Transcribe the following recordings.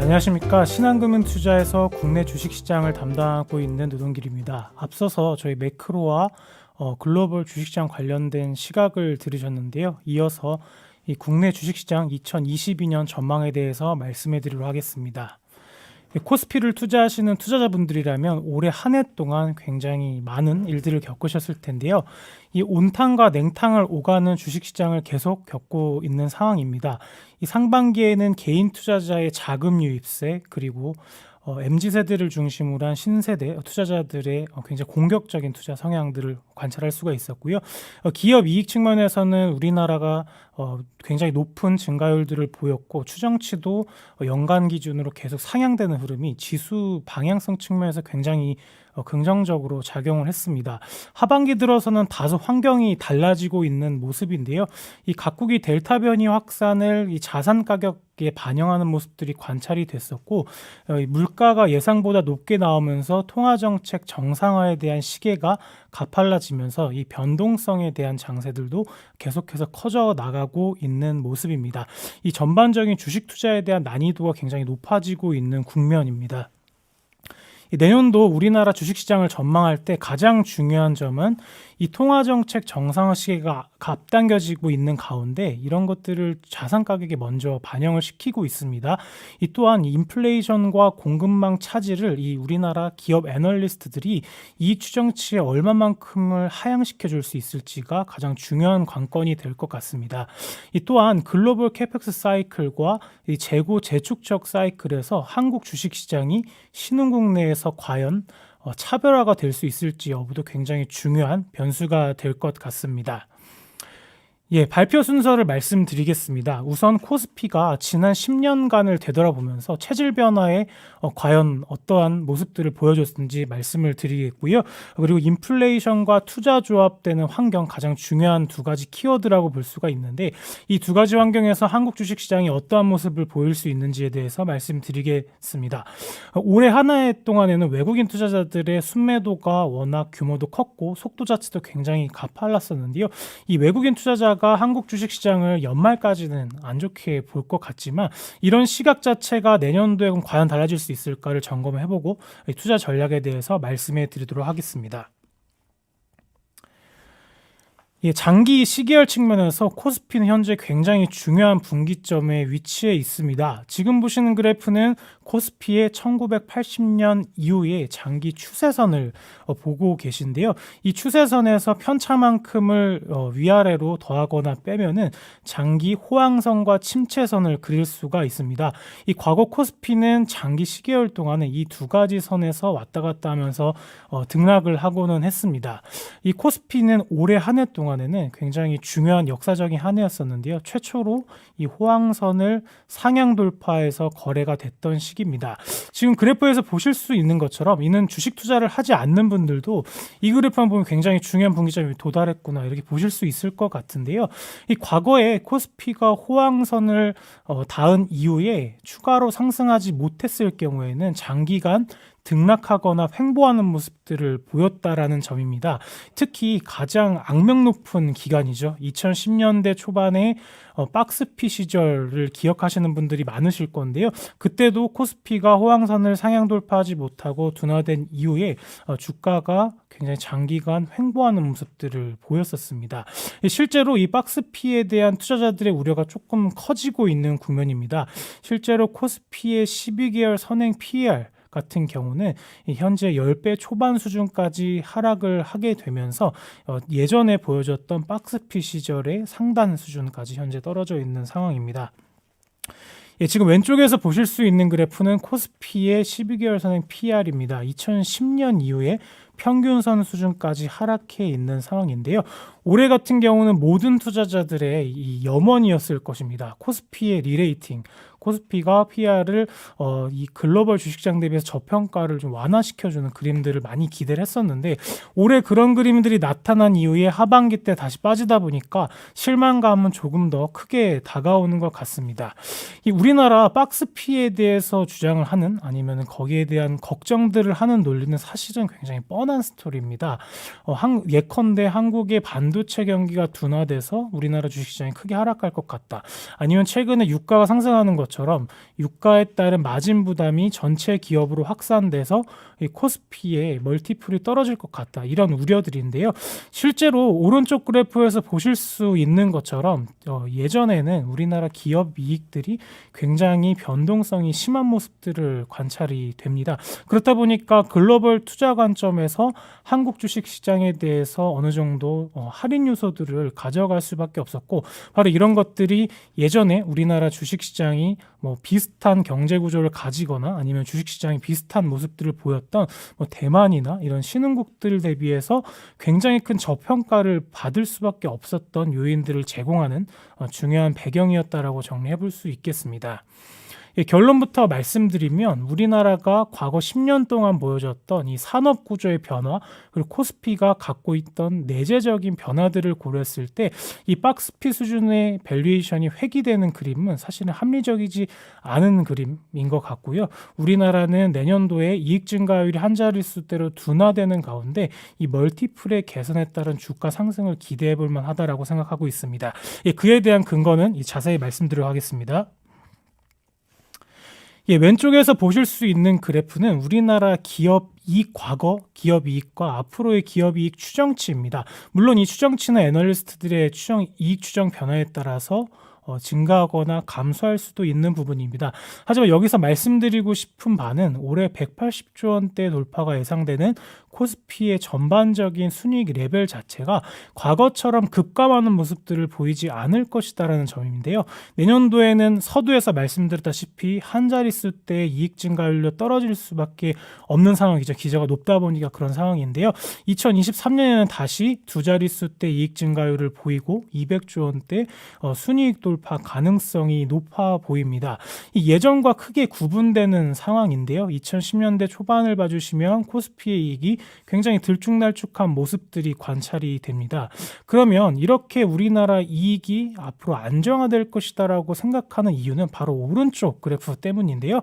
안녕하십니까. 신한금융투자에서 국내 주식시장을 담당하고 있는 노동길입니다. 앞서서 저희 매크로와 글로벌 주식시장 관련된 시각을 들으셨는데요. 이어서 이 국내 주식시장 2022년 전망에 대해서 말씀해 드리도록 하겠습니다. 코스피를 투자하시는 투자자분들이라면 올해 한 해 동안 굉장히 많은 일들을 겪으셨을 텐데요. 이 온탕과 냉탕을 오가는 주식시장을 계속 겪고 있는 상황입니다. 이 상반기에는 개인 투자자의 자금 유입세 그리고 MZ세대를 중심으로 한 신세대 투자자들의 굉장히 공격적인 투자 성향들을 관찰할 수가 있었고요. 기업 이익 측면에서는 우리나라가 굉장히 높은 증가율들을 보였고 추정치도 연간 기준으로 계속 상향되는 흐름이 지수 방향성 측면에서 굉장히 긍정적으로 작용을 했습니다. 하반기 들어서는 다소 환경이 달라지고 있는 모습인데요. 이 각국이 델타 변이 확산을 이 자산 가격에 반영하는 모습들이 관찰이 됐었고 물가가 예상보다 높게 나오면서 통화정책 정상화에 대한 시계가 가팔라지면서 이 변동성에 대한 장세들도 계속해서 커져 나가고 있는 모습입니다. 이 전반적인 주식 투자에 대한 난이도가 굉장히 높아지고 있는 국면입니다. 내년도 우리나라 주식시장을 전망할 때 가장 중요한 점은 이 통화정책 정상화 시기가 앞당겨지고 있는 가운데 이런 것들을 자산 가격에 먼저 반영을 시키고 있습니다. 이 또한 인플레이션과 공급망 차질을 이 우리나라 기업 애널리스트들이 이익 추정치에 얼마만큼을 하향시켜 줄 수 있을지가 가장 중요한 관건이 될 것 같습니다. 이 또한 글로벌 캐펙스 사이클과 이 재고 재축적 사이클에서 한국 주식시장이 신흥국 내에서 과연 차별화가 될 수 있을지 여부도 굉장히 중요한 변수가 될 것 같습니다. 발표 순서를 말씀드리겠습니다. 우선 코스피가 지난 10년간을 되돌아보면서 체질 변화에 과연 어떠한 모습들을 보여줬는지 말씀을 드리겠고요. 그리고 인플레이션과 투자 조합되는 환경 가장 중요한 두 가지 키워드라고 볼 수가 있는데 이 두 가지 환경에서 한국 주식시장이 어떠한 모습을 보일 수 있는지에 대해서 말씀드리겠습니다. 올해 한 해 동안에는 외국인 투자자들의 순매도가 워낙 규모도 컸고 속도 자체도 굉장히 가팔랐었는데요. 이 외국인 투자자가 한국 주식시장을 연말까지는 안 좋게 볼 것 같지만 이런 시각 자체가 내년도에 과연 달라질 수 있을까를 점검해보고 투자 전략에 대해서 말씀해 드리도록 하겠습니다. 장기 시계열 측면에서 코스피는 현재 굉장히 중요한 분기점에 위치해 있습니다. 지금 보시는 그래프는 코스피의 1980년 이후의 장기 추세선을 보고 계신데요. 이 추세선에서 편차만큼을 위아래로 더하거나 빼면은 장기 호황선과 침체선을 그릴 수가 있습니다. 이 과거 코스피는 장기 시계열 동안에 이 두 가지 선에서 왔다 갔다 하면서 등락을 하고는 했습니다. 이 코스피는 올해 한 해 동안에는 굉장히 중요한 역사적인 한 해였었는데요. 최초로 이 호황선을 상향 돌파해서 거래가 됐던 시기입니다. 지금 그래프에서 보실 수 있는 것처럼 이는 주식 투자를 하지 않는 분들도 이 그래프만 보면 굉장히 중요한 분기점에 도달했구나 이렇게 보실 수 있을 것 같은데요. 이 과거에 코스피가 호황선을 닿은 이후에 추가로 상승하지 못했을 경우에는 장기간 등락하거나 횡보하는 모습들을 보였다라는 점입니다. 특히 가장 악명 높은 기간이죠. 2010년대 초반에 박스피 시절을 기억하시는 분들이 많으실 건데요. 그때도 코스피가 호황선을 상향 돌파하지 못하고 둔화된 이후에 주가가 굉장히 장기간 횡보하는 모습들을 보였었습니다. 실제로 이 박스피에 대한 투자자들의 우려가 조금 커지고 있는 국면입니다. 실제로 코스피의 12개월 선행 PER 같은 경우는 현재 10배 초반 수준까지 하락을 하게 되면서 예전에 보여줬던 박스피 시절의 상단 수준까지 현재 떨어져 있는 상황입니다. 지금 왼쪽에서 보실 수 있는 그래프는 코스피의 12개월 선행 PR입니다. 2010년 이후에 평균선 수준까지 하락해 있는 상황인데요. 올해 같은 경우는 모든 투자자들의 이 염원이었을 것입니다. 코스피의 리레이팅, 코스피가 PR을 이 글로벌 주식시장 대비해서 저평가를 좀 완화시켜주는 그림들을 많이 기대를 했었는데 올해 그런 그림들이 나타난 이후에 하반기 때 다시 빠지다 보니까 실망감은 조금 더 크게 다가오는 것 같습니다. 이 우리나라 박스피에 대해서 주장을 하는 아니면 거기에 대한 걱정들을 하는 논리는 사실은 굉장히 뻔한 스토리입니다. 예컨대 한국의 반도체 경기가 둔화돼서 우리나라 주식시장이 크게 하락할 것 같다. 아니면 최근에 유가가 상승하는 것 것처럼 유가에 따른 마진 부담이 전체 기업으로 확산돼서 이 코스피의 멀티플이 떨어질 것 같다. 이런 우려들인데요. 실제로 오른쪽 그래프에서 보실 수 있는 것처럼 예전에는 우리나라 기업 이익들이 굉장히 변동성이 심한 모습들을 관찰이 됩니다. 그렇다 보니까 글로벌 투자 관점에서 한국 주식 시장에 대해서 어느 정도 할인 요소들을 가져갈 수밖에 없었고, 바로 이런 것들이 예전에 우리나라 주식 시장이 뭐 비슷한 경제 구조를 가지거나 아니면 주식 시장이 비슷한 모습들을 보였던 뭐 대만이나 이런 신흥국들 대비해서 굉장히 큰 저평가를 받을 수밖에 없었던 요인들을 제공하는 중요한 배경이었다라고 정리해 볼 수 있겠습니다. 결론부터 말씀드리면 우리나라가 과거 10년 동안 보여줬던 이 산업 구조의 변화, 그리고 코스피가 갖고 있던 내재적인 변화들을 고려했을 때 이 박스피 수준의 밸류에이션이 회귀되는 그림은 사실은 합리적이지 않은 그림인 것 같고요. 우리나라는 내년도에 이익 증가율이 한 자릿수대로 둔화되는 가운데 이 멀티플의 개선에 따른 주가 상승을 기대해 볼 만하다라고 생각하고 있습니다. 그에 대한 근거는 자세히 말씀드리도록 하겠습니다. 왼쪽에서 보실 수 있는 그래프는 우리나라 기업 이익 과거 기업 이익과 앞으로의 기업 이익 추정치입니다. 물론 이 추정치는 애널리스트들의 이익 추정 변화에 따라서 증가하거나 감소할 수도 있는 부분입니다. 하지만 여기서 말씀드리고 싶은 바는 올해 180조 원대 돌파가 예상되는 코스피의 전반적인 순이익 레벨 자체가 과거처럼 급감하는 모습들을 보이지 않을 것이다라는 점인데요. 내년도에는 서두에서 말씀드렸다시피 한 자릿수대 이익 증가율로 떨어질 수밖에 없는 상황이죠. 기저가 높다 보니까 그런 상황인데요. 2023년에는 다시 두 자릿수대 이익 증가율을 보이고 200조 원대 순이익 돌파 가능성이 높아 보입니다. 이 예전과 크게 구분되는 상황인데요. 2010년대 초반을 봐주시면 코스피의 이익이 굉장히 들쭉날쭉한 모습들이 관찰이 됩니다. 그러면 이렇게 우리나라 이익이 앞으로 안정화될 것이다라고 생각하는 이유는 바로 오른쪽 그래프 때문인데요.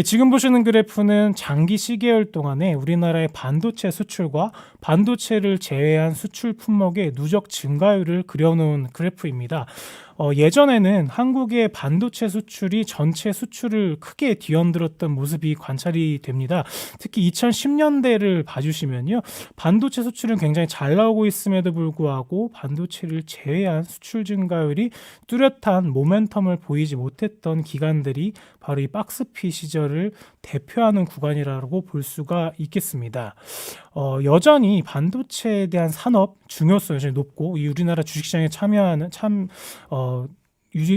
지금 보시는 그래프는 장기 시계열 동안에 우리나라의 반도체 수출과 반도체를 제외한 수출 품목의 누적 증가율을 그려놓은 그래프입니다. 예전에는 한국의 반도체 수출이 전체 수출을 크게 뒤흔들었던 모습이 관찰이 됩니다. 특히 2010년대를 봐주시면요. 반도체 수출은 굉장히 잘 나오고 있음에도 불구하고 반도체를 제외한 수출 증가율이 뚜렷한 모멘텀을 보이지 못했던 기간들이 바로 이 박스피 시절을 대표하는 구간이라고 볼 수가 있겠습니다. 여전히 반도체에 대한 산업 중요성 여전히 높고 이 우리나라 주식시장에 참여하는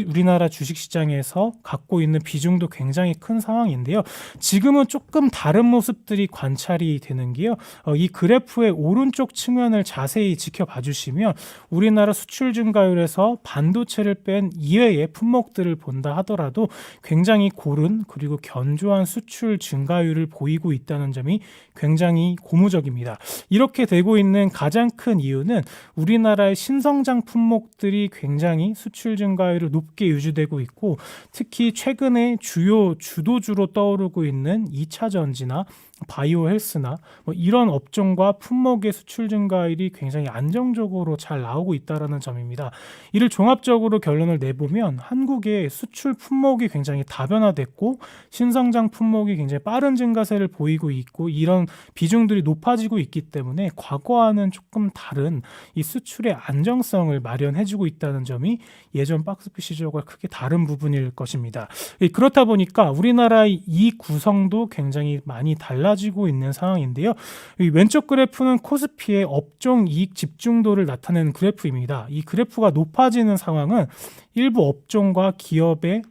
우리나라 주식시장에서 갖고 있는 비중도 굉장히 큰 상황인데요. 지금은 조금 다른 모습들이 관찰이 되는 게요. 이 그래프의 오른쪽 측면을 자세히 지켜봐 주시면 우리나라 수출 증가율에서 반도체를 뺀 이외의 품목들을 본다 하더라도 굉장히 고른 그리고 견조한 수출 증가율을 보이고 있다는 점이 굉장히 고무적입니다. 이렇게 되고 있는 가장 큰 이유는 우리나라의 신성장 품목들이 굉장히 수출 증가율 높게 유지되고 있고, 특히 최근에 주요 주도주로 떠오르고 있는 2차 전지나 바이오 헬스나 이런 업종과 품목의 수출 증가율이 굉장히 안정적으로 잘 나오고 있다는 점입니다. 이를 종합적으로 결론을 내보면 한국의 수출 품목이 굉장히 다변화됐고 신성장 품목이 굉장히 빠른 증가세를 보이고 있고 이런 비중들이 높아지고 있기 때문에 과거와는 조금 다른 이 수출의 안정성을 마련해주고 있다는 점이 예전 박스피 시절과 크게 다른 부분일 것입니다. 그렇다 보니까 우리나라의 이 구성도 굉장히 많이 달라지고 있는 상황인데요. 이 왼쪽 그래프는 코스피의 업종 이익 집중도를 나타내는 그래프입니다. 이 그래프가 높아지는 상황은 일부 업종과 기업의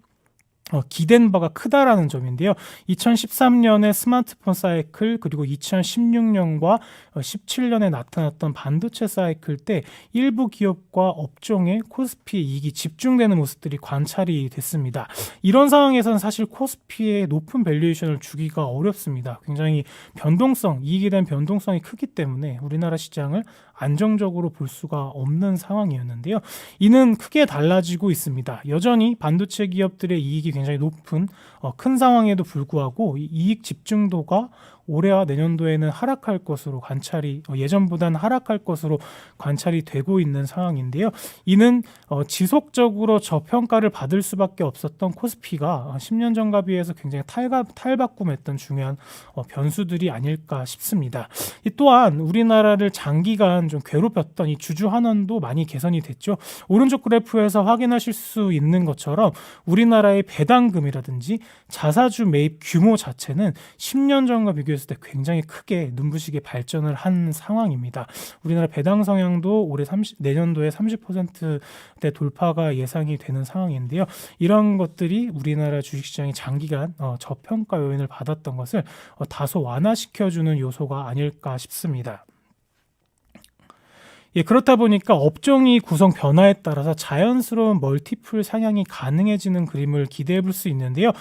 기댄 바가 크다라는 점인데요. 2013년에 스마트폰 사이클 그리고 2016년과 17년에 나타났던 반도체 사이클 때 일부 기업과 업종의 코스피 이익이 집중되는 모습들이 관찰이 됐습니다. 이런 상황에서는 사실 코스피에 높은 밸류에이션을 주기가 어렵습니다. 굉장히 이익에 대한 변동성이 크기 때문에 우리나라 시장을 안정적으로 볼 수가 없는 상황이었는데요. 이는 크게 달라지고 있습니다. 여전히 반도체 기업들의 이익이 굉장히 높은 큰 상황에도 불구하고 이익 집중도가 올해와 내년도에는 하락할 것으로 관찰이 예전보다는 하락할 것으로 관찰이 되고 있는 상황인데요. 이는 지속적으로 저평가를 받을 수밖에 없었던 코스피가 10년 전과 비해서 굉장히 탈바꿈했던 중요한 변수들이 아닐까 싶습니다. 또한 우리나라를 장기간 좀 괴롭혔던 이 주주환원도 많이 개선이 됐죠. 오른쪽 그래프에서 확인하실 수 있는 것처럼 우리나라의 배당금이라든지 자사주 매입 규모 자체는 10년 전과 비교했을 때 굉장히 크게 눈부시게 발전을 한 상황입니다. 우리나라 배당 성향도 내년도에 30%대 돌파가 예상이 되는 상황인데요. 이런 것들이 우리나라 주식시장이 장기간 저평가 요인을 받았던 것을 다소 완화시켜주는 요소가 아닐까 싶습니다. 그렇다 보니까 업종이 구성 변화에 따라서 자연스러운 멀티플 상향이 가능해지는 그림을 기대해 볼 수 있는데요.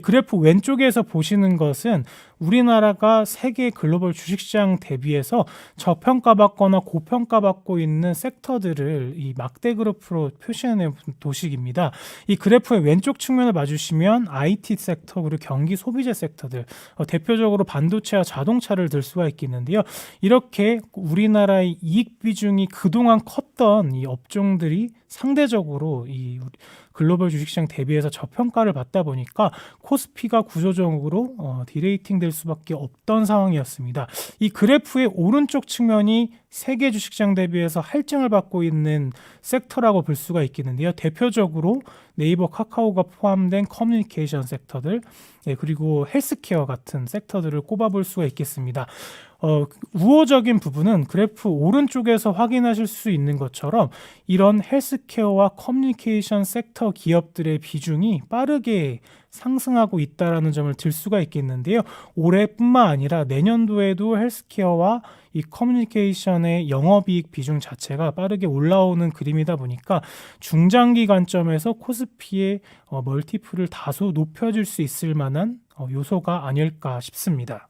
그래프 왼쪽에서 보시는 것은 우리나라가 세계 글로벌 주식시장 대비해서 저평가받거나 고평가받고 있는 섹터들을 이 막대 그래프로 표시해낸 도식입니다. 이 그래프의 왼쪽 측면을 봐주시면 IT 섹터 그리고 경기 소비재 섹터들, 대표적으로 반도체와 자동차를 들 수가 있겠는데요. 이렇게 우리나라의 이익 비중이 그동안 컸던 이 업종들이 상대적으로 이 글로벌 주식시장 대비해서 저평가를 받다 보니까 코스피가 구조적으로 디레이팅 될 수밖에 없던 상황이었습니다. 이 그래프의 오른쪽 측면이 세계 주식시장 대비해서 할증을 받고 있는 섹터라고 볼 수가 있겠는데요. 대표적으로 네이버, 카카오가 포함된 커뮤니케이션 섹터들, 그리고 헬스케어 같은 섹터들을 꼽아볼 수가 있겠습니다. 우호적인 부분은 그래프 오른쪽에서 확인하실 수 있는 것처럼 이런 헬스케어와 커뮤니케이션 섹터 기업들의 비중이 빠르게 상승하고 있다는 점을 들 수가 있겠는데요. 올해뿐만 아니라 내년도에도 헬스케어와 이 커뮤니케이션의 영업이익 비중 자체가 빠르게 올라오는 그림이다 보니까 중장기 관점에서 코스피의 멀티플을 다소 높여줄 수 있을 만한 요소가 아닐까 싶습니다.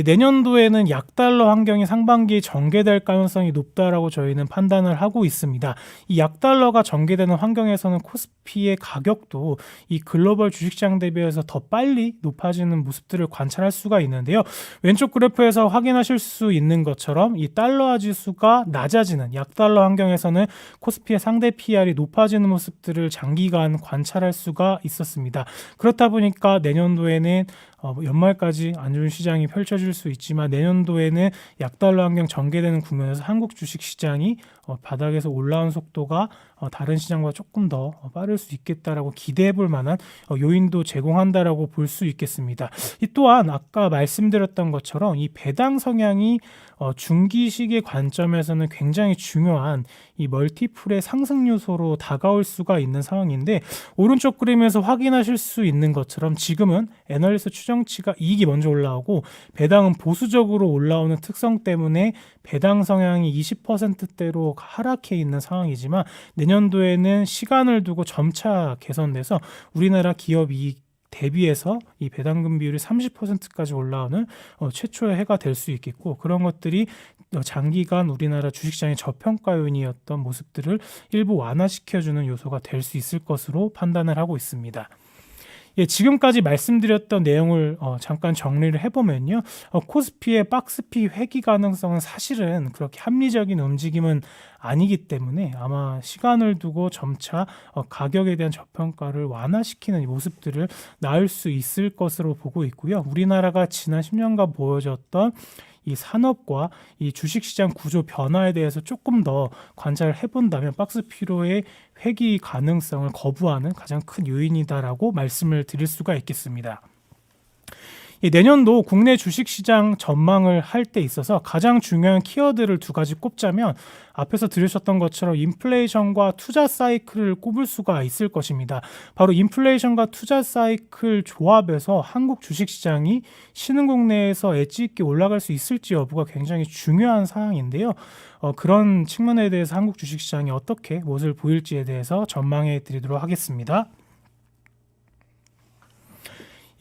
내년도에는 약달러 환경이 상반기에 전개될 가능성이 높다라고 저희는 판단을 하고 있습니다. 이 약달러가 전개되는 환경에서는 코스피의 가격도 이 글로벌 주식시장 대비해서 더 빨리 높아지는 모습들을 관찰할 수가 있는데요. 왼쪽 그래프에서 확인하실 수 있는 것처럼 이 달러화 지수가 낮아지는 약달러 환경에서는 코스피의 상대 PR이 높아지는 모습들을 장기간 관찰할 수가 있었습니다. 그렇다 보니까 내년도에는 연말까지 안 좋은 시장이 펼쳐질 수 있지만 내년도에는 약달러 환경 전개되는 국면에서 한국 주식시장이 바닥에서 올라온 속도가 다른 시장보다 조금 더 빠를 수 있겠다라고 기대해 볼 만한 요인도 제공한다라고 볼 수 있겠습니다. 이 또한 아까 말씀드렸던 것처럼 이 배당 성향이 중기 시기의 관점에서는 굉장히 중요한 이 멀티플의 상승 요소로 다가올 수가 있는 상황인데 오른쪽 그림에서 확인하실 수 있는 것처럼 지금은 애널리스트 추정치가 이익이 먼저 올라오고 배당은 보수적으로 올라오는 특성 때문에 배당 성향이 20%대로 하락해 있는 상황이지만 내년도에는 시간을 두고 점차 개선돼서 우리나라 기업 이익 대비해서 이 배당금 비율이 30%까지 올라오는 최초의 해가 될 수 있겠고 그런 것들이 장기간 우리나라 주식시장의 저평가 요인이었던 모습들을 일부 완화시켜주는 요소가 될 수 있을 것으로 판단을 하고 있습니다. 지금까지 말씀드렸던 내용을 잠깐 정리를 해보면요. 코스피의 박스피 회귀 가능성은 사실은 그렇게 합리적인 움직임은 아니기 때문에 아마 시간을 두고 점차 가격에 대한 저평가를 완화시키는 모습들을 나올 수 있을 것으로 보고 있고요. 우리나라가 지난 10년간 보여줬던 이 산업과 이 주식시장 구조 변화에 대해서 조금 더 관찰을 해본다면 박스피로의 회귀 가능성을 거부하는 가장 큰 요인이다라고 말씀을 드릴 수가 있겠습니다. 내년도 국내 주식시장 전망을 할 때 있어서 가장 중요한 키워드를 두 가지 꼽자면 앞에서 들으셨던 것처럼 인플레이션과 투자 사이클을 꼽을 수가 있을 것입니다. 바로 인플레이션과 투자 사이클 조합에서 한국 주식시장이 신흥국 내에서 엣지 있게 올라갈 수 있을지 여부가 굉장히 중요한 사항인데요. 그런 측면에 대해서 한국 주식시장이 어떻게 모습을 보일지에 대해서 전망해 드리도록 하겠습니다.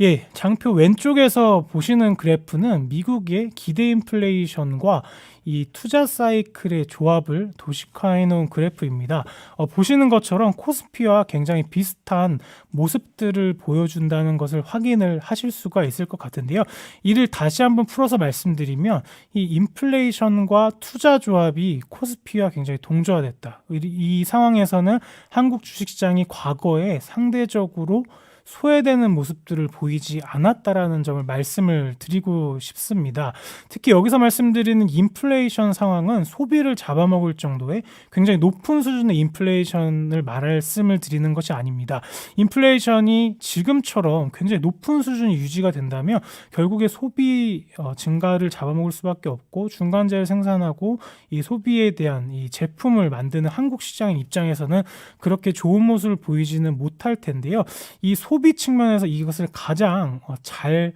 예, 장표 왼쪽에서 보시는 그래프는 미국의 기대 인플레이션과 이 투자 사이클의 조합을 도식화해 놓은 그래프입니다. 보시는 것처럼 코스피와 굉장히 비슷한 모습들을 보여준다는 것을 확인을 하실 수가 있을 것 같은데요. 이를 다시 한번 풀어서 말씀드리면 이 인플레이션과 투자 조합이 코스피와 굉장히 동조화됐다. 이 상황에서는 한국 주식시장이 과거에 상대적으로 소외되는 모습들을 보이지 않았다라는 점을 말씀을 드리고 싶습니다. 특히 여기서 말씀드리는 인플레이션 상황은 소비를 잡아먹을 정도의 굉장히 높은 수준의 인플레이션을 말씀을 드리는 것이 아닙니다. 인플레이션이 지금처럼 굉장히 높은 수준이 유지가 된다면 결국에 소비 증가를 잡아먹을 수밖에 없고 중간재를 생산하고 이 소비에 대한 이 제품을 만드는 한국 시장 입장에서는 그렇게 좋은 모습을 보이지는 못할 텐데요. 이 소비 측면에서 이것을 가장 잘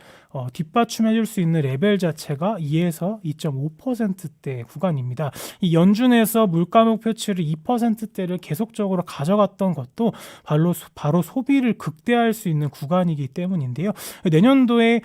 뒷받침해 줄 수 있는 레벨 자체가 2에서 2.5%대 구간입니다. 이 연준에서 물가 목표치를 2%대를 계속적으로 가져갔던 것도 바로 소비를 극대화할 수 있는 구간이기 때문인데요. 내년도에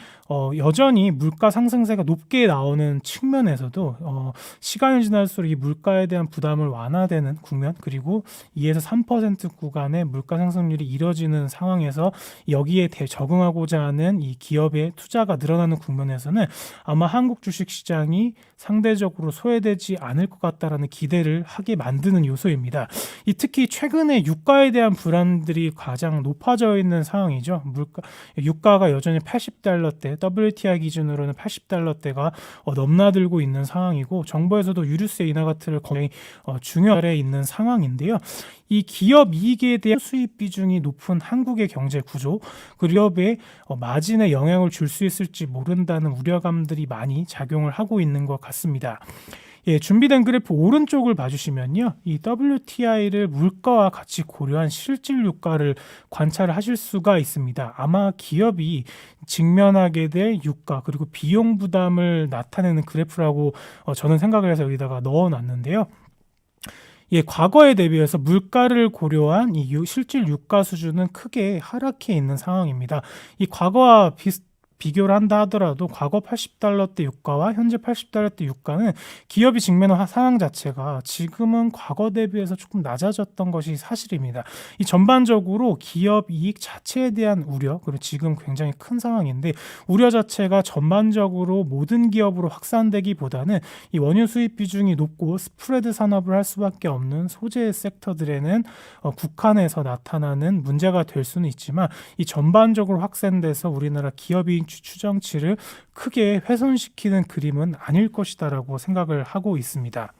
여전히 물가 상승세가 높게 나오는 측면에서도 시간이 지날수록 이 물가에 대한 부담을 완화되는 국면, 그리고 2에서 3% 구간의 물가 상승률이 이뤄지는 상황에서 여기에 적응하고자 하는 이 기업의 투자가 늘어나는 국면에서는 아마 한국 주식시장이 상대적으로 소외되지 않을 것 같다라는 기대를 하게 만드는 요소입니다. 특히 최근에 유가에 대한 불안들이 가장 높아져 있는 상황이죠. 유가가 여전히 80달러대, WTI 기준으로는 80달러대가 넘나들고 있는 상황이고, 정부에서도 유류세 인하 같은 굉장히 중요하게 있는 상황인데요. 이 기업 이익에 대한 수입 비중이 높은 한국의 경제 구조, 그 기업의 마진에 영향을 줄 수 있을지 모른다는 우려감들이 많이 작용을 하고 있는 것 같습니다. 예, 준비된 그래프 오른쪽을 봐주시면요, 이 WTI를 물가와 같이 고려한 실질 유가를 관찰을 하실 수가 있습니다. 아마 기업이 직면하게 될 유가 그리고 비용 부담을 나타내는 그래프라고 저는 생각을 해서 여기다가 넣어놨는데요. 예, 과거에 대비해서 물가를 고려한 이 실질 유가 수준은 크게 하락해 있는 상황입니다. 이 과거와 비교를 한다 하더라도 과거 80달러대 유가와 현재 80달러대 유가는 기업이 직면한 상황 자체가 지금은 과거 대비해서 조금 낮아졌던 것이 사실입니다. 이 전반적으로 기업 이익 자체에 대한 우려, 그리고 지금 굉장히 큰 상황인데 우려 자체가 전반적으로 모든 기업으로 확산되기보다는 이 원유 수입 비중이 높고 스프레드 산업을 할 수밖에 없는 소재 섹터들에는 국한에서 나타나는 문제가 될 수는 있지만, 이 전반적으로 확산돼서 우리나라 기업이익 추정치를 크게 훼손시키는 그림은 아닐 것이다라고 생각을 하고 있습니다.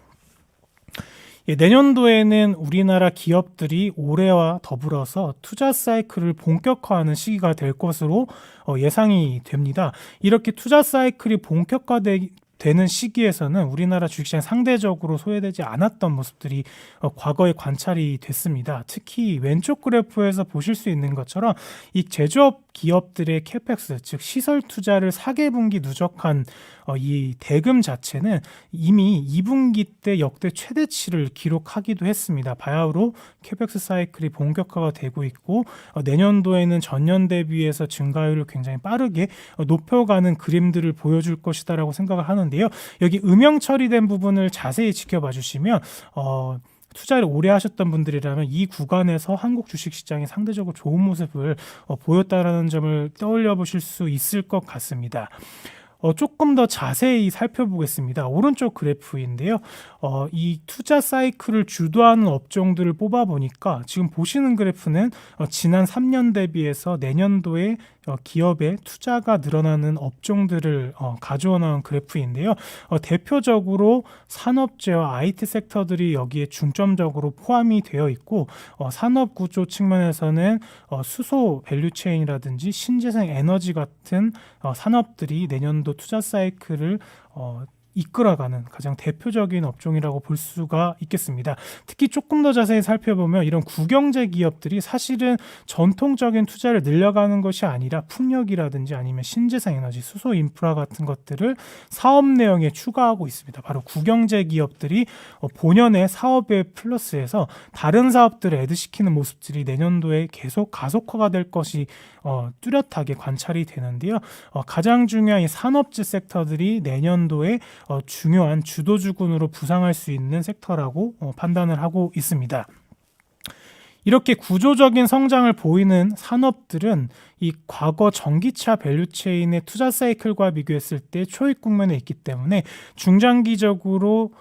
예, 내년도에는 우리나라 기업들이 올해와 더불어서 투자 사이클을 본격화하는 시기가 될 것으로 예상이 됩니다. 이렇게 투자 사이클이 본격화되는 시기에서는 우리나라 주식시장이 상대적으로 소외되지 않았던 모습들이 과거에 관찰이 됐습니다. 특히 왼쪽 그래프에서 보실 수 있는 것처럼 이 제조업 기업들의 캐펙스, 즉 시설 투자를 4개분기 누적한 이 대금 자체는 이미 2분기 때 역대 최대치를 기록하기도 했습니다. 바야흐로 캐펙스 사이클이 본격화가 되고 있고, 내년도에는 전년 대비해서 증가율을 굉장히 빠르게 높여가는 그림들을 보여줄 것이다라고 생각을 하는데요. 여기 음영 처리된 부분을 자세히 지켜봐 주시면 투자를 오래 하셨던 분들이라면 이 구간에서 한국 주식시장이 상대적으로 좋은 모습을 보였다라는 점을 떠올려 보실 수 있을 것 같습니다. 조금 더 자세히 살펴보겠습니다. 오른쪽 그래프인데요. 이 투자 사이클을 주도하는 업종들을 뽑아보니까 지금 보시는 그래프는 지난 3년 대비해서 내년도에 기업의 투자가 늘어나는 업종들을 가져오 나온 그래프인데요. 대표적으로 산업재와 IT 섹터들이 여기에 중점적으로 포함이 되어 있고, 산업 구조 측면에서는 수소 밸류체인이라든지 신재생 에너지 같은 산업들이 내년도 투자 사이클을 이끌어가는 가장 대표적인 업종이라고 볼 수가 있겠습니다. 특히 조금 더 자세히 살펴보면 이런 국영제 기업들이 사실은 전통적인 투자를 늘려가는 것이 아니라 풍력이라든지 아니면 신재생 에너지, 수소 인프라 같은 것들을 사업 내용에 추가하고 있습니다. 바로 국영제 기업들이 본연의 사업에 플러스해서 다른 사업들을 애드시키는 모습들이 내년도에 계속 가속화가 될 것이 뚜렷하게 관찰이 되는데요. 가장 중요한 이 산업재 섹터들이 내년도에 중요한 주도주군으로 부상할 수 있는 섹터라고 판단을 하고 있습니다. 이렇게 구조적인 성장을 보이는 산업들은 이 과거 전기차 밸류체인의 투자 사이클과 비교했을 때 초입 국면에 있기 때문에 중장기적으로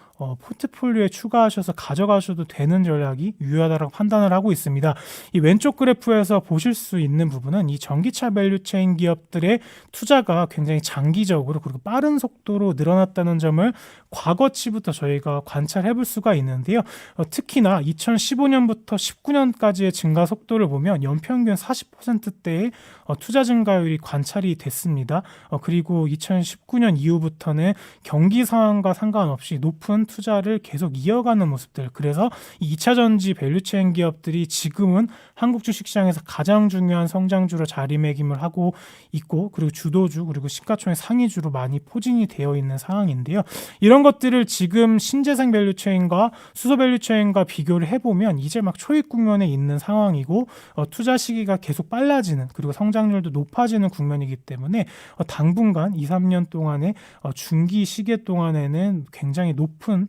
포트폴리오에 추가하셔서 가져가셔도 되는 전략이 유효하다고 판단을 하고 있습니다. 이 왼쪽 그래프에서 보실 수 있는 부분은 이 전기차 밸류체인 기업들의 투자가 굉장히 장기적으로 그리고 빠른 속도로 늘어났다는 점을 과거치부터 저희가 관찰해 볼 수가 있는데요. 특히나 2015년부터 19년까지의 증가 속도를 보면 연평균 40%대의 투자 증가율이 관찰이 됐습니다. 그리고 2019년 이후부터는 경기 상황과 상관없이 높은 투자를 계속 이어가는 모습들. 그래서 이 2차 전지 밸류체인 기업들이 지금은 한국 주식시장에서 가장 중요한 성장주로 자리매김을 하고 있고, 그리고 주도주 그리고 시가총액 상위주로 많이 포진이 되어 있는 상황인데요. 이런 것들을 지금 신재생 밸류체인과 수소 밸류체인과 비교를 해보면 이제 막 초입 국면에 있는 상황이고 투자 시기가 계속 빨라지는 그리고 성장률도 높아지는 국면이기 때문에 당분간 2, 3년 동안의 중기 시계 동안에는 굉장히 높은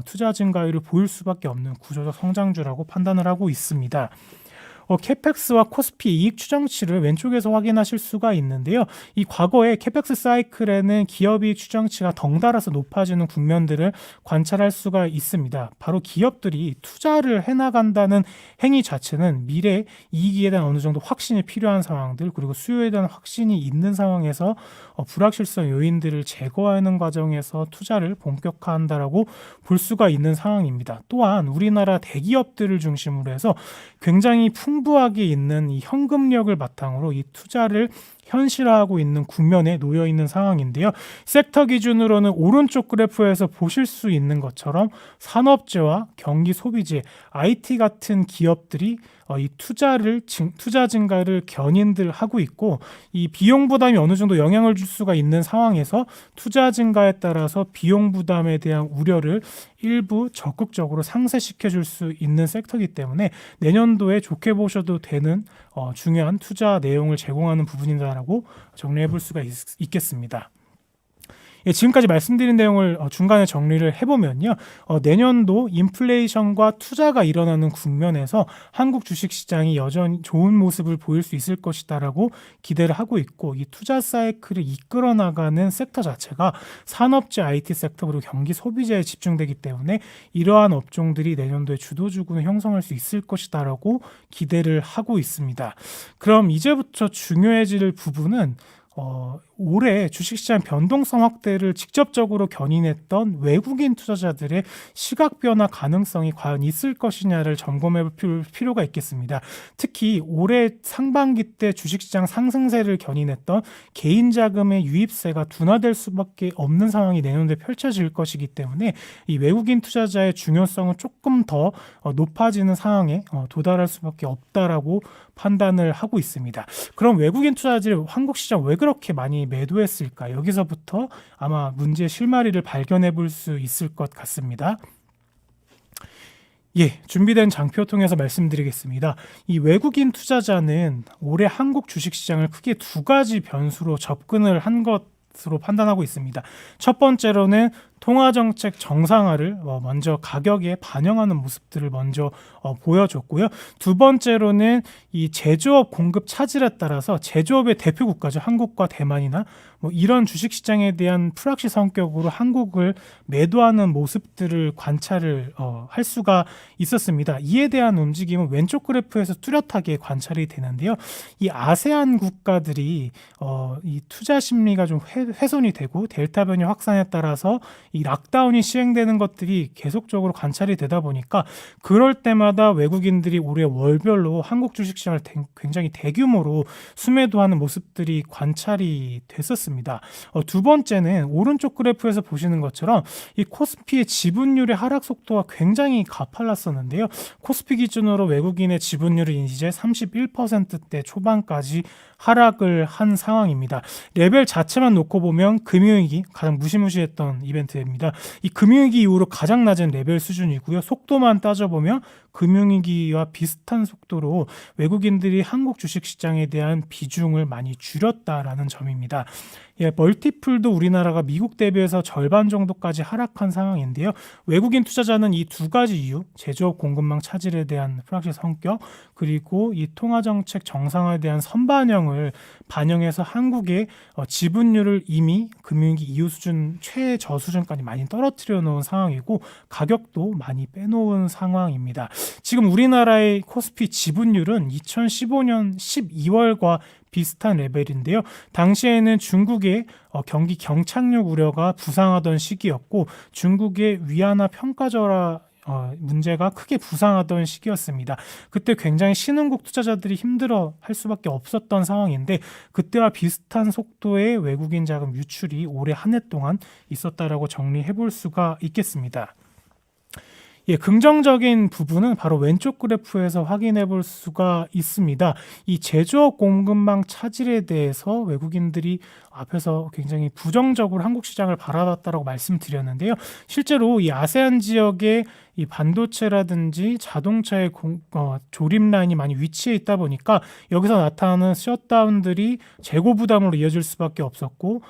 투자 증가율을 보일 수밖에 없는 구조적 성장주라고 판단을 하고 있습니다. 캐펙스와 코스피 이익 추정치를 왼쪽에서 확인하실 수가 있는데요. 이 과거의 캐펙스 사이클에는 기업이익 추정치가 덩달아서 높아지는 국면들을 관찰할 수가 있습니다. 바로 기업들이 투자를 해나간다는 행위 자체는 미래 이익에 대한 어느 정도 확신이 필요한 상황들 그리고 수요에 대한 확신이 있는 상황에서 불확실성 요인들을 제거하는 과정에서 투자를 본격화한다라고 볼 수가 있는 상황입니다. 또한 우리나라 대기업들을 중심으로 해서 굉장히 풍부하게 있는 이 현금력을 바탕으로 이 투자를 현실화하고 있는 국면에 놓여 있는 상황인데요. 섹터 기준으로는 오른쪽 그래프에서 보실 수 있는 것처럼 산업재와 경기 소비재, IT 같은 기업들이 이 투자 증가를 견인들 하고 있고 이 비용 부담이 어느 정도 영향을 줄 수가 있는 상황에서 투자 증가에 따라서 비용 부담에 대한 우려를 일부 적극적으로 상쇄시켜 줄 수 있는 섹터이기 때문에 내년도에 좋게 보셔도 되는 중요한 투자 내용을 제공하는 부분이다라고 정리해 볼 수가 있겠습니다. 지금까지 말씀드린 내용을 중간에 정리를 해보면요. 내년도 인플레이션과 투자가 일어나는 국면에서 한국 주식시장이 여전히 좋은 모습을 보일 수 있을 것이다라고 기대를 하고 있고 이 투자 사이클을 이끌어 나가는 섹터 자체가 산업재 IT 섹터 그리고 경기 소비재에 집중되기 때문에 이러한 업종들이 내년도에 주도주군을 형성할 수 있을 것이다라고 기대를 하고 있습니다. 그럼 이제부터 중요해질 부분은 올해 주식시장 변동성 확대를 직접적으로 견인했던 외국인 투자자들의 시각 변화 가능성이 과연 있을 것이냐를 점검해 볼 필요가 있겠습니다. 특히 올해 상반기 때 주식시장 상승세를 견인했던 개인 자금의 유입세가 둔화될 수밖에 없는 상황이 내년도에 펼쳐질 것이기 때문에 이 외국인 투자자의 중요성은 조금 더 높아지는 상황에 도달할 수밖에 없다라고 판단을 하고 있습니다. 그럼 외국인 투자자들이 한국 시장 왜 그렇게 많이 매도했을까? 여기서부터 아마 문제의 실마리를 발견해 볼 수 있을 것 같습니다. 준비된 장표 통해서 말씀드리겠습니다. 이 외국인 투자자는 올해 한국 주식시장을 크게 두 가지 변수로 접근을 한 것으로 판단하고 있습니다. 첫 번째로는 통화정책 정상화를 먼저 가격에 반영하는 모습들을 먼저 보여줬고요. 두 번째로는 이 제조업 공급 차질에 따라서 제조업의 대표 국가죠. 한국과 대만이나 이런 주식시장에 대한 프락시 성격으로 한국을 매도하는 모습들을 관찰을 할 수가 있었습니다. 이에 대한 움직임은 왼쪽 그래프에서 뚜렷하게 관찰이 되는데요. 이 아세안 국가들이 이 투자 심리가 좀 훼손이 되고 델타 변이 확산에 따라서 이 이 락다운이 시행되는 것들이 계속적으로 관찰이 되다 보니까 그럴 때마다 외국인들이 올해 월별로 한국 주식시장을 굉장히 대규모로 수매도하는 모습들이 관찰이 됐었습니다. 두 번째는 오른쪽 그래프에서 보시는 것처럼 이 코스피의 지분율의 하락 속도가 굉장히 가팔랐었는데요. 코스피 기준으로 외국인의 지분율이 이제 31%대 초반까지 하락을 한 상황입니다. 레벨 자체만 놓고 보면 금융위기 가장 무시무시했던 이벤트입니다. 이 금융위기 이후로 가장 낮은 레벨 수준이고요. 속도만 따져보면 금융위기와 비슷한 속도로 외국인들이 한국 주식시장에 대한 비중을 많이 줄였다라는 점입니다. 멀티플도 우리나라가 미국 대비해서 절반 정도까지 하락한 상황인데요. 외국인 투자자는 이 두 가지 이유, 제조업 공급망 차질에 대한 불확실 성격, 그리고 이 통화정책 정상화에 대한 선반영을 반영해서 한국의 지분율을 이미 금융위기 이후 수준 최저 수준까지 많이 떨어뜨려 놓은 상황이고 가격도 많이 빼놓은 상황입니다. 지금 우리나라의 코스피 지분율은 2015년 12월과 비슷한 레벨인데요. 당시에는 중국의 경기 경착륙 우려가 부상하던 시기였고 중국의 위안화 평가절하 문제가 크게 부상하던 시기였습니다. 그때 굉장히 신흥국 투자자들이 힘들어 할 수밖에 없었던 상황인데 그때와 비슷한 속도의 외국인 자금 유출이 올해 한 해 동안 있었다라고 정리해 볼 수가 있겠습니다. 긍정적인 부분은 바로 왼쪽 그래프에서 확인해 볼 수가 있습니다. 이 제조업 공급망 차질에 대해서 외국인들이 앞에서 굉장히 부정적으로 한국 시장을 바라봤다라고 말씀드렸는데요. 실제로 이 아세안 지역의 이 반도체라든지 자동차의 조립 라인이 많이 위치해 있다 보니까 여기서 나타나는 셧다운들이 재고 부담으로 이어질 수밖에 없었고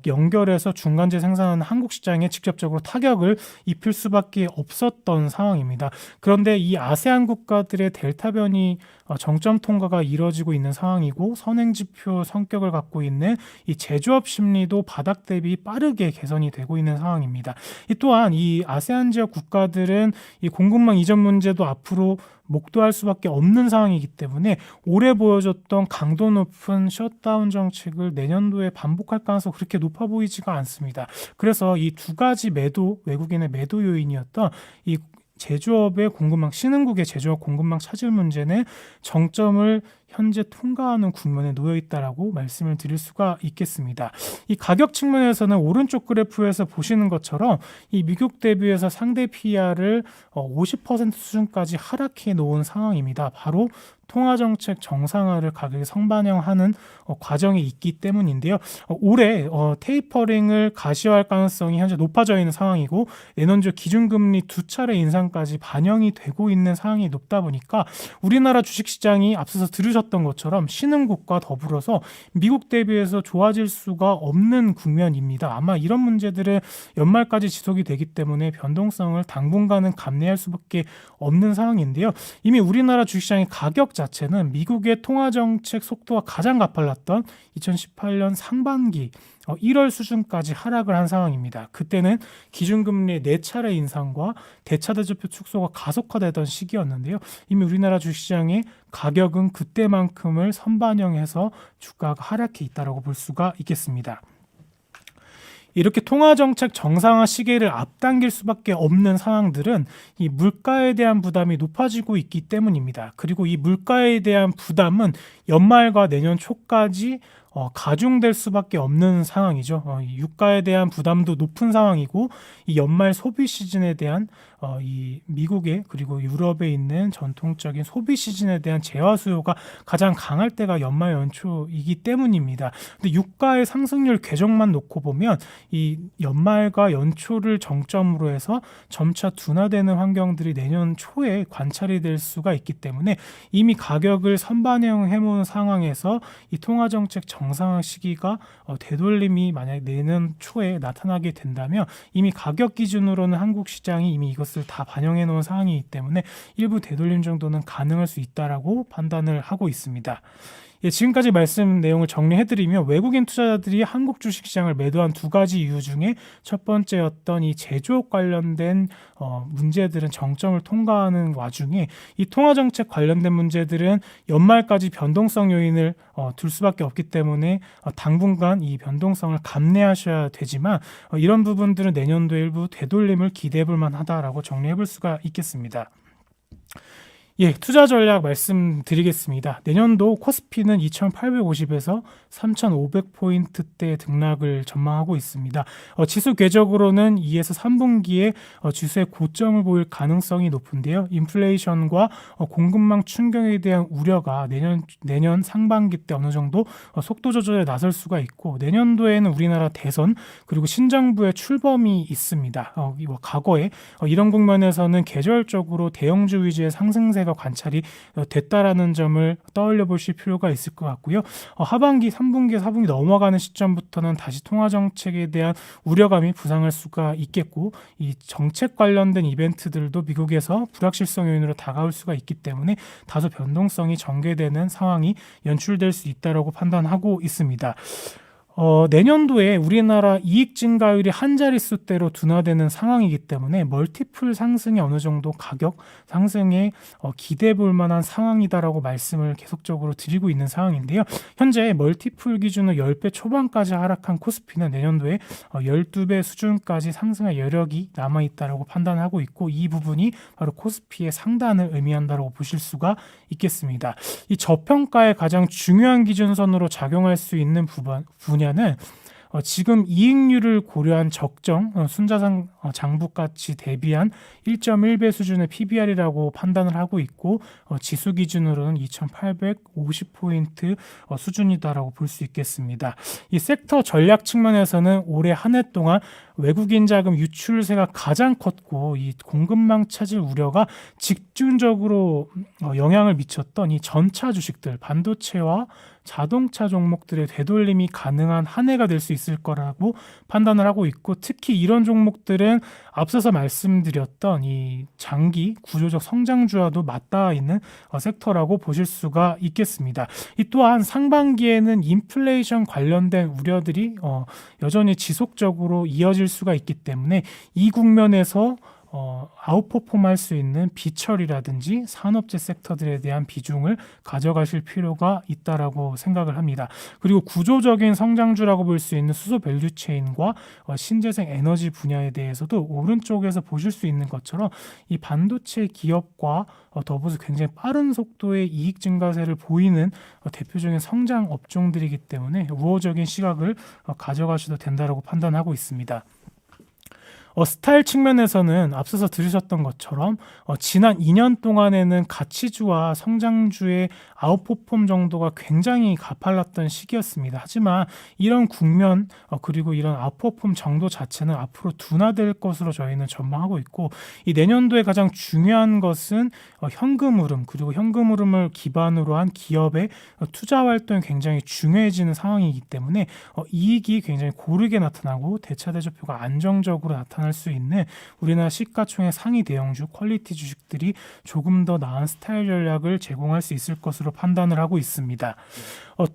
연결해서 중간재 생산하는 한국 시장에 직접적으로 타격을 입힐 수밖에 없었던 상황입니다. 그런데 이 아세안 국가들의 델타 변이 정점 통과가 이뤄지고 있는 상황이고 선행지표 성격을 갖고 있는 이 제조업 심리도 바닥 대비 빠르게 개선이 되고 있는 상황입니다. 또한 이 아세안 지역 국가들은 이 공급망 이전 문제도 앞으로 목도할 수밖에 없는 상황이기 때문에 올해 보여줬던 강도 높은 셧다운 정책을 내년도에 반복할 가능성이 그렇게 높아 보이지가 않습니다. 그래서 이 두 가지 외국인의 매도 요인이었던 이 제조업의 공급망, 신흥국의 제조업 공급망 차질 문제는 정점을 현재 통과하는 국면에 놓여 있다라고 말씀을 드릴 수가 있겠습니다. 이 가격 측면에서는 오른쪽 그래프에서 보시는 것처럼 이 미국 대비해서 상대 PER을 50% 수준까지 하락해 놓은 상황입니다. 바로 통화정책 정상화를 가격에 성반영하는 과정이 있기 때문인데요. 올해 테이퍼링을 가시화할 가능성이 현재 높아져 있는 상황이고 내년도 기준금리 2차례 인상까지 반영이 되고 있는 상황이 높다 보니까 우리나라 주식시장이 앞서서 들으셨던 것처럼 신흥국과 더불어서 미국 대비해서 좋아질 수가 없는 국면입니다. 아마 이런 문제들은 연말까지 지속이 되기 때문에 변동성을 당분간은 감내할 수밖에 없는 상황인데요. 이미 우리나라 주식시장의 가격 자체는 미국의 통화정책 속도가 가장 가팔랐던 2018년 상반기 1월 수준까지 하락을 한 상황입니다. 그때는 기준금리의 4차례 인상과 대차대조표 축소가 가속화되던 시기였는데요. 이미 우리나라 주식시장의 가격은 그때만큼을 선반영해서 주가가 하락해 있다고 볼 수가 있겠습니다. 이렇게 통화정책 정상화 시기를 앞당길 수밖에 없는 상황들은 이 물가에 대한 부담이 높아지고 있기 때문입니다. 그리고 이 물가에 대한 부담은 연말과 내년 초까지 가중될 수밖에 없는 상황이죠. 유가에 대한 부담도 높은 상황이고 이 연말 소비 시즌에 대한 이 미국의 그리고 유럽에 있는 전통적인 소비 시즌에 대한 재화 수요가 가장 강할 때가 연말 연초이기 때문입니다. 근데 유가의 상승률 궤적만 놓고 보면 이 연말과 연초를 정점으로 해서 점차 둔화되는 환경들이 내년 초에 관찰이 될 수가 있기 때문에 이미 가격을 선반영해 놓은 상황에서 이 통화정책 정상화 시기가 되돌림이 만약 내년 초에 나타나게 된다면 이미 가격 기준으로는 한국 시장이 이미 이것을 다 반영해 놓은 상황이기 때문에 일부 되돌림 정도는 가능할 수 있다라고 판단을 하고 있습니다. 예, 지금까지 말씀 내용을 정리해드리면 외국인 투자자들이 한국 주식시장을 매도한 두 가지 이유 중에 첫 번째였던 이 제조업 관련된 문제들은 정점을 통과하는 와중에 이 통화정책 관련된 문제들은 연말까지 변동성 요인을 둘 수밖에 없기 때문에 당분간 이 변동성을 감내하셔야 되지만 이런 부분들은 내년도 일부 되돌림을 기대해볼 만하다라고 정리해볼 수가 있겠습니다. 예, 투자 전략 말씀드리겠습니다. 내년도 코스피는 2,850에서 3,500포인트대 등락을 전망하고 있습니다. 지수 궤적으로는 2에서 3분기에 지수의 고점을 보일 가능성이 높은데요. 인플레이션과 공급망 충격에 대한 우려가 내년 상반기 때 어느 정도 속도 조절에 나설 수가 있고, 내년도에는 우리나라 대선 그리고 신정부의 출범이 있습니다. 과거에 이런 국면에서는 계절적으로 대형주 위주의 상승세가 관찰이 됐다라는 점을 떠올려 보실 필요가 있을 것 같고요. 하반기, 3분기, 4분기 넘어가는 시점부터는 다시 통화정책에 대한 우려감이 부상할 수가 있겠고, 이 정책 관련된 이벤트들도 미국에서 불확실성 요인으로 다가올 수가 있기 때문에 다소 변동성이 전개되는 상황이 연출될 수 있다고 판단하고 있습니다. 내년도에 우리나라 이익 증가율이 한 자릿수대로 둔화되는 상황이기 때문에 멀티플 상승이 어느 정도 가격 상승에 기대해 볼 만한 상황이다라고 말씀을 계속적으로 드리고 있는 상황인데요. 현재 멀티플 기준으로 10배 초반까지 하락한 코스피는 내년도에 12배 수준까지 상승할 여력이 남아있다라고 판단하고 있고, 이 부분이 바로 코스피의 상단을 의미한다라고 보실 수가 있겠습니다. 이 저평가의 가장 중요한 기준선으로 작용할 수 있는 분야는 지금 이익률을 고려한 적정 순자산 장부가치 대비한 1.1배 수준의 PBR이라고 판단을 하고 있고, 지수 기준으로는 2,850포인트 수준이다라고 볼 수 있겠습니다. 이 섹터 전략 측면에서는 올해 한 해 동안 외국인 자금 유출세가 가장 컸고, 이 공급망 차질 우려가 집중적으로 영향을 미쳤던 이 전차 주식들, 반도체와 자동차 종목들의 되돌림이 가능한 한 해가 될 수 있을 거라고 판단을 하고 있고, 특히 이런 종목들은 앞서서 말씀드렸던 이 장기 구조적 성장주와도 맞닿아 있는 섹터라고 보실 수가 있겠습니다. 이 또한 상반기에는 인플레이션 관련된 우려들이 여전히 지속적으로 이어질 수가 있기 때문에 이 국면에서 아웃퍼폼 할 수 있는 비철이라든지 산업재 섹터들에 대한 비중을 가져가실 필요가 있다라고 생각을 합니다. 그리고 구조적인 성장주라고 볼 수 있는 수소 밸류체인과 신재생 에너지 분야에 대해서도 오른쪽에서 보실 수 있는 것처럼 이 반도체 기업과 더불어서 굉장히 빠른 속도의 이익 증가세를 보이는 대표적인 성장 업종들이기 때문에 우호적인 시각을 가져가셔도 된다라고 판단하고 있습니다. 스타일 측면에서는 앞서서 들으셨던 것처럼 지난 2년 동안에는 가치주와 성장주의 아웃퍼폼 정도가 굉장히 가팔랐던 시기였습니다. 하지만 이런 국면 그리고 이런 아웃퍼폼 정도 자체는 앞으로 둔화될 것으로 저희는 전망하고 있고, 이 내년도에 가장 중요한 것은 현금 흐름, 그리고 현금 흐름을 기반으로 한 기업의 투자 활동이 굉장히 중요해지는 상황이기 때문에 이익이 굉장히 고르게 나타나고 대차대조표가 안정적으로 나타날 수 있는 우리나라 시가총액 상위 대형주 퀄리티 주식들이 조금 더 나은 스타일 전략을 제공할 수 있을 것으로 판단을 하고 있습니다.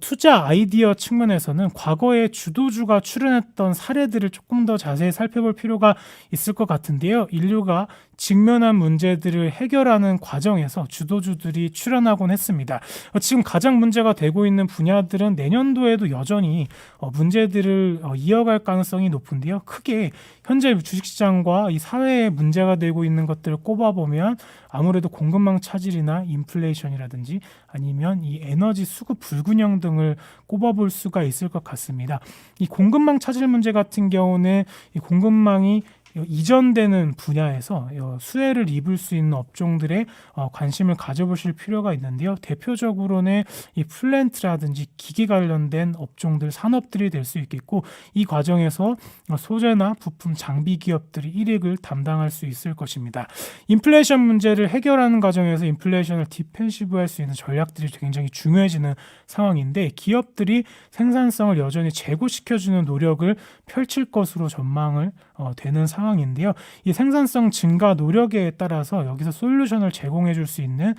투자 아이디어 측면에서는 과거에 주도주가 출연했던 사례들을 조금 더 자세히 살펴볼 필요가 있을 것 같은데요. 인류가 직면한 문제들을 해결하는 과정에서 주도주들이 출연하곤 했습니다. 지금 가장 문제가 되고 있는 분야들은 내년도에도 여전히 문제들을 이어갈 가능성이 높은데요. 크게 현재 주식시장과 이 사회에 문제가 되고 있는 것들을 꼽아보면 아무래도 공급망 차질이나 인플레이션이라든지 아니면 이 에너지 수급 불균형 등을 꼽아볼 수가 있을 것 같습니다. 이 공급망 차질 문제 같은 경우는 이 공급망이 이전되는 분야에서 수혜를 입을 수 있는 업종들에 관심을 가져보실 필요가 있는데요. 대표적으로는 이 플랜트라든지 기계 관련된 업종들, 산업들이 될 수 있겠고, 이 과정에서 소재나 부품, 장비 기업들이 이익을 담당할 수 있을 것입니다. 인플레이션 문제를 해결하는 과정에서 인플레이션을 디펜시브할 수 있는 전략들이 굉장히 중요해지는 상황인데, 기업들이 생산성을 여전히 제고시켜주는 노력을 펼칠 것으로 전망을 되는 상황입니다. 상황인데요. 이 생산성 증가 노력에 따라서 여기서 솔루션을 제공해 줄 수 있는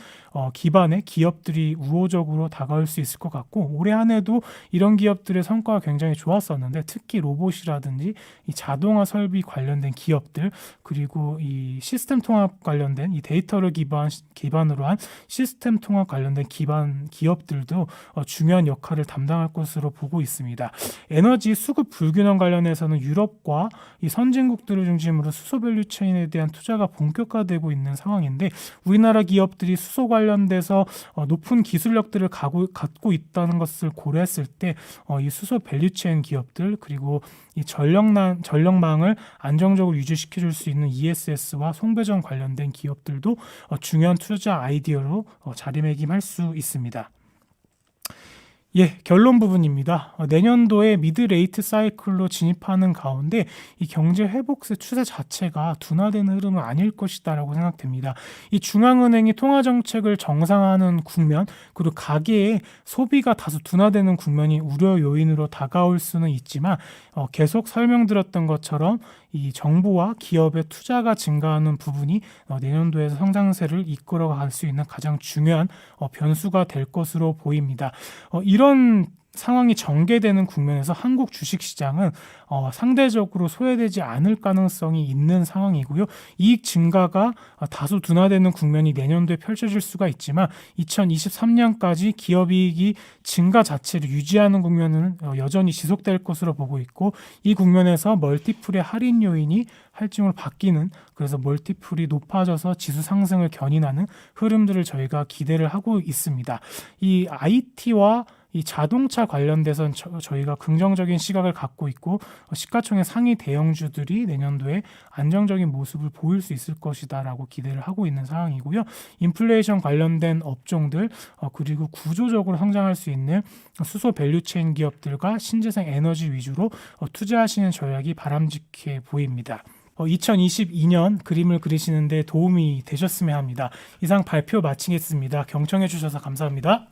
기반의 기업들이 우호적으로 다가올 수 있을 것 같고, 올해 한 해도 이런 기업들의 성과가 굉장히 좋았었는데, 특히 로봇이라든지 이 자동화 설비 관련된 기업들, 그리고 이 시스템 통합 관련된 이 데이터를 기반으로 한 시스템 통합 관련된 기반 기업들도 중요한 역할을 담당할 것으로 보고 있습니다. 에너지 수급 불균형 관련해서는 유럽과 이 선진국들을 중심으로 수소 밸류 체인에 대한 투자가 본격화되고 있는 상황인데, 우리나라 기업들이 수소 관련돼서 높은 기술력들을 갖고 있다는 것을 고려했을 때 이 수소 밸류 체인 기업들, 그리고 이 전력망을 안정적으로 유지시켜 줄 수 있는 ESS와 송배전 관련된 기업들도 중요한 투자 아이디어로 자리매김할 수 있습니다. 예, 결론 부분입니다. 내년도에 미드 레이트 사이클로 진입하는 가운데 이 경제 회복세 추세 자체가 둔화되는 흐름은 아닐 것이다라고 생각됩니다. 이 중앙은행이 통화 정책을 정상화하는 국면, 그리고 가계의 소비가 다소 둔화되는 국면이 우려 요인으로 다가올 수는 있지만, 계속 설명드렸던 것처럼 이 정부와 기업의 투자가 증가하는 부분이 내년도에서 성장세를 이끌어갈 수 있는 가장 중요한 변수가 될 것으로 보입니다. 이런 상황이 전개되는 국면에서 한국 주식시장은 상대적으로 소외되지 않을 가능성이 있는 상황이고요. 이익 증가가 다소 둔화되는 국면이 내년도에 펼쳐질 수가 있지만 2023년까지 기업이익이 증가 자체를 유지하는 국면은 여전히 지속될 것으로 보고 있고, 이 국면에서 멀티플의 할인 요인이 할증으로 바뀌는, 그래서 멀티플이 높아져서 지수 상승을 견인하는 흐름들을 저희가 기대를 하고 있습니다. 이 IT와 이 자동차 관련돼서는 저희가 긍정적인 시각을 갖고 있고, 시가총액 상위 대형주들이 내년도에 안정적인 모습을 보일 수 있을 것이다라고 기대를 하고 있는 상황이고요. 인플레이션 관련된 업종들, 그리고 구조적으로 성장할 수 있는 수소 밸류체인 기업들과 신재생 에너지 위주로 투자하시는 전략이 바람직해 보입니다. 2022년 그림을 그리시는 데 도움이 되셨으면 합니다. 이상 발표 마치겠습니다. 경청해 주셔서 감사합니다.